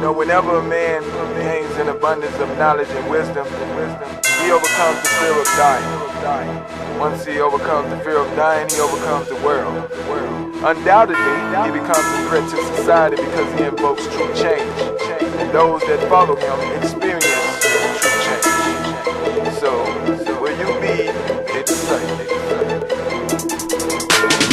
know, whenever a man gains an abundance of knowledge and wisdom, he overcomes the fear of dying. Once he overcomes the fear of dying, he overcomes the world. Undoubtedly, he becomes a threat to society because he invokes true change. And those that follow him experience true change. So will you be excited?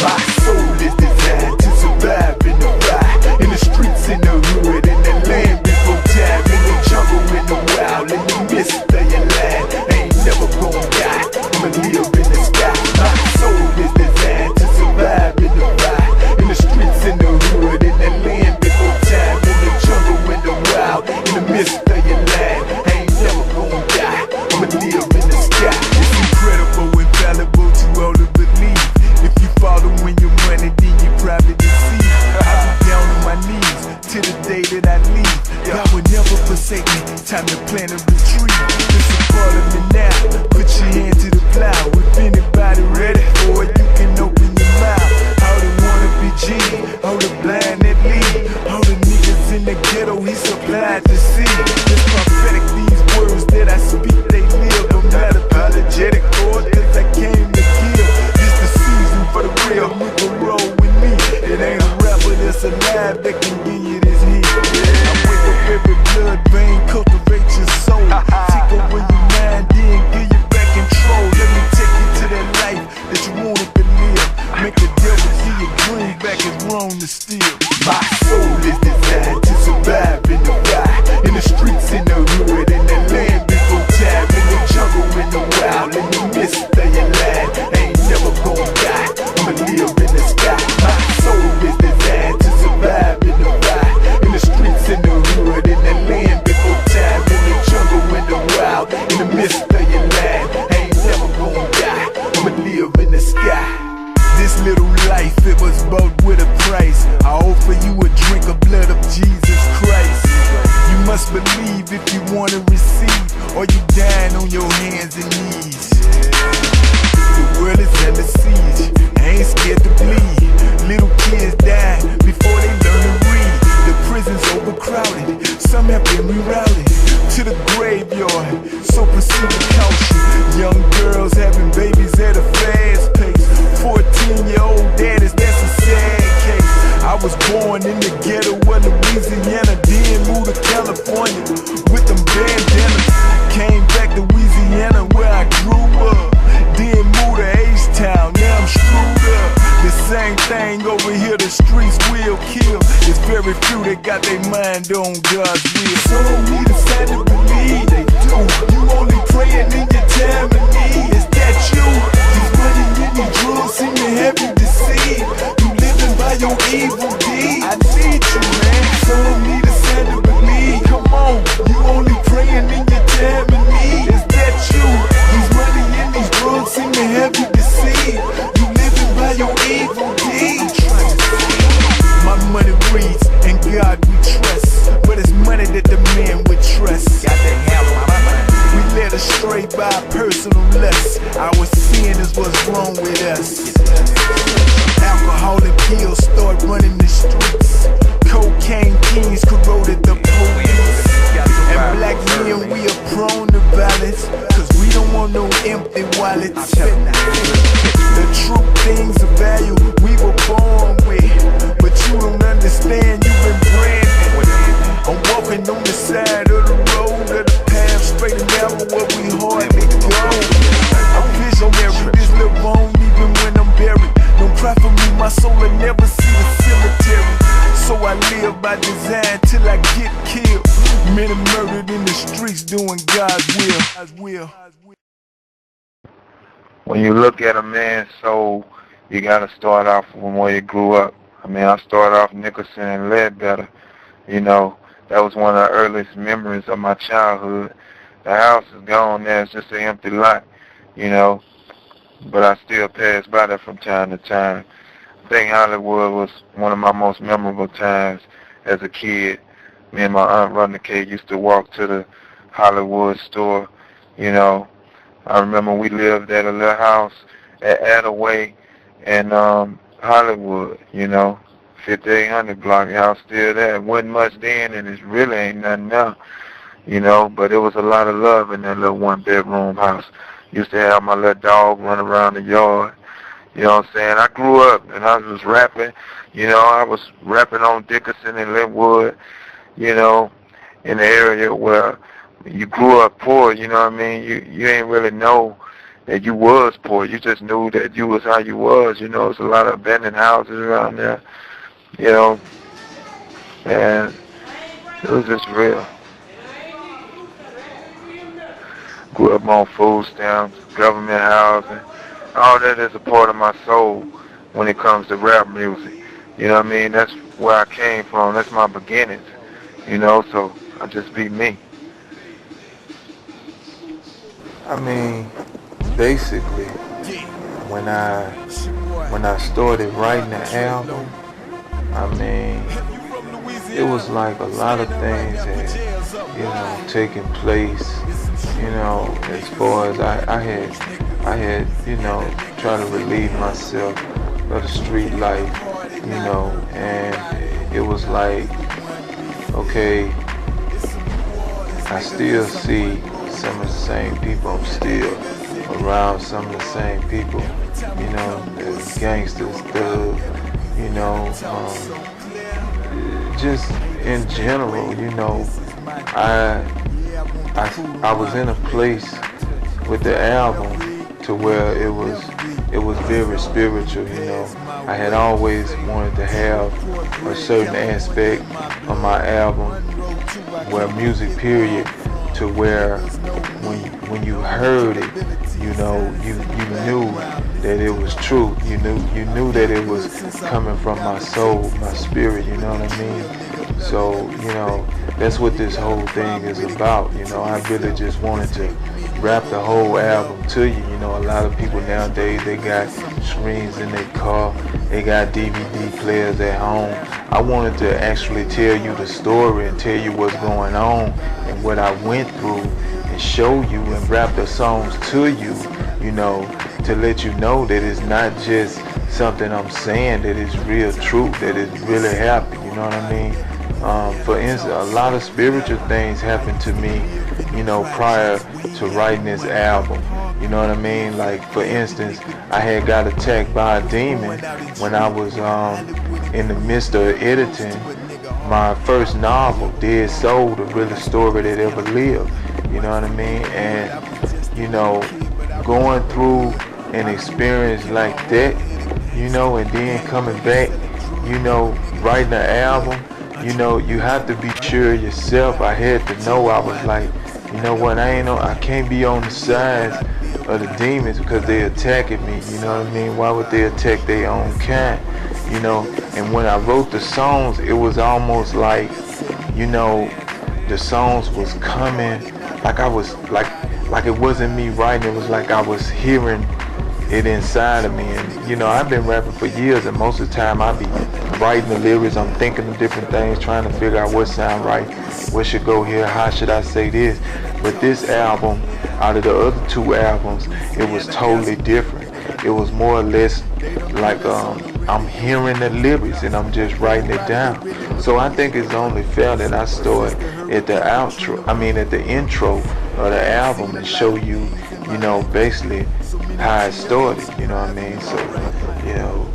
My soul is designed to survive in the fire, in the streets, in the hood, in the land before time, in the jungle, in the wild, in the midst of your land. I ain't never gonna die, I'ma live in the sky. My soul is designed to survive in the fire, in the streets, in the hood, in the land before time, in the jungle, in the wild, in the midst of your land. I ain't never gonna die, I'ma live in the sky. It's incredible, infallible to all to believe. If you following your money, then you probably deceive. I'll be down on my knees till the day that I leave. God will never forsake me. Time to plant a retreat. This is part of me now. Put your hand to the plow. If anybody ready for it, you can open your mouth. All the wanna be G, all the blind that lead, all the niggas in the ghetto he supplied to see. It's prophetic, these words that I speak, they live. I'm not apologetic for it, cause I came to give. For the real, you can roll with me. It ain't a rapper that's alive that can give you this heat. I wake up every blood vein, cultivate your soul. Take over your mind, then give you back control. Let me take you to that life that you wanted to live. Make the devil see your dream back is wrong to steal. My soul is designed to survive in the fire, in the streets, in the hood, in the land before time, in the jungle, in the wild, in the midst of your land. Ain't never gonna die, I'ma live in the sky. My soul is designed to survive in the fire, in the streets, in the hood, in the land before time, in the jungle, in the wild, in the midst of your land. Ain't never gonna die, I'ma live in the sky. This little life, it was bought with a price. I offer you a drink of blood of Jesus Christ. You must believe if you wanna receive, or you dying on your hands and knees. The world is under siege, I ain't scared to bleed. Little kids die before they learn to read. The prison's overcrowded, some have been rerouted to the graveyard, so proceed with caution. Young girls having babies at a fast pace. 14-year-old daddies, that's a sad case. I was born in the ghetto of Louisiana, then moved to California with them bandanas. Came back to Louisiana where I grew up, then moved to H-Town, now I'm screwed up. The same thing over here, the streets will kill. It's very few that got their mind on God's will. So don't need a sign to believe they do. You only praying in your time of need. Is that you? These money and these drugs seem to have you deceived. You living by your evil deeds. I need you, man. So don't need a sign to believe. Come on, you only praying in your time of need. Is that you? These money and these drugs seem to have you deceived. You living by your evil deeds. My money reads, in God we trust, but it's money that the man would trust. Got that hell on my mind. We led astray by personal lust. Our sin is what's wrong with us. Alcohol and pills start running the streets. Cocaine kings corroded the police. And black men, we are prone to violence, cause we don't want no empty wallets. The true things of value we were born with, but you don't understand, you've been branded. I'm walking on the side of the road, of the path, straight and narrow where we hardly go. I visionary, this live on even when I'm buried. Don't cry for me, my soul will never see the cemetery. So I live by design till I get killed. Many murdered in the streets doing God's will. When you look at a man's soul, you gotta start off from where you grew up. I mean, I started off Nicholson and Ledbetter. You know, that was one of the earliest memories of my childhood. The house is gone now, it's just an empty lot, you know, but I still pass by there from time to time. I think Hollywood was one of my most memorable times as a kid. Me and my aunt Rutherford used to walk to the Hollywood store, you know. I remember we lived at a little house at Attaway in Hollywood, you know, 5800 block. House still there. It wasn't much then, and it really ain't nothing now. You know, but it was a lot of love in that little one-bedroom house. Used to have my little dog run around the yard. You know what I'm saying? I grew up and I was rapping. You know, I was rapping on Dickerson and Linwood, you know, in the area where you grew up poor, you know what I mean? You ain't really know that you was poor. You just knew that you was how you was. You know, there's a lot of abandoned houses around there, you know, and it was just real. Grew up on food stamps, government housing. All that is a part of my soul when it comes to rap music. You know what I mean? That's where I came from. That's my beginnings. You know, so I just be me. I mean, basically, when I started writing the album, I mean, it was like a lot of things had, you know, taken place, you know, as far as I had, you know, tried to relieve myself of the street life, you know, and it was like, okay, I still see some of the same people. I'm still around some of the same people, you know, the gangsters, thugs, you know, just in general, you know, I was in a place with the album to where it was very spiritual, you know. I had always wanted to have a certain aspect of my album where music period to where when you heard it, you know, you knew that it was true. You knew that it was coming from my soul, my spirit, you know what I mean? So, you know, that's what this whole thing is about. You know, I really just wanted to rap the whole album to you. You know, a lot of people nowadays, they got screens in their car, they got DVD players at home. I wanted to actually tell you the story and tell you what's going on and what I went through and show you and rap the songs to you, you know, to let you know that it's not just something I'm saying, that it's real truth, that it really happened, you know what I mean? For instance, a lot of spiritual things happened to me, you know, prior to writing this album. You know what I mean? Like, for instance, I had got attacked by a demon when I was in the midst of editing my first novel, Dead Soul, the realest story that ever lived. You know what I mean? And, you know, going through an experience like that, you know, and then coming back, you know, writing an album, you know, you have to be sure yourself. I had to know. I was like, you know what, I can't be on the sides of the demons because they attacking me, you know what I mean? Why would they attack their own kind? You know, and when I wrote the songs, it was almost like, you know, the songs was coming like I was like it wasn't me writing, it was like I was hearing it inside of me. And you know, I've been rapping for years, and most of the time I be writing the lyrics, I'm thinking of different things, trying to figure out what sound right, what should go here, how should I say this. But this album, out of the other two albums, it was totally different. It was more or less like I'm hearing the lyrics and I'm just writing it down. So I think it's only fair that I start at the at the intro of the album and show you, you know, basically how it started, you know what I mean? So, you know,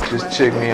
just check me out.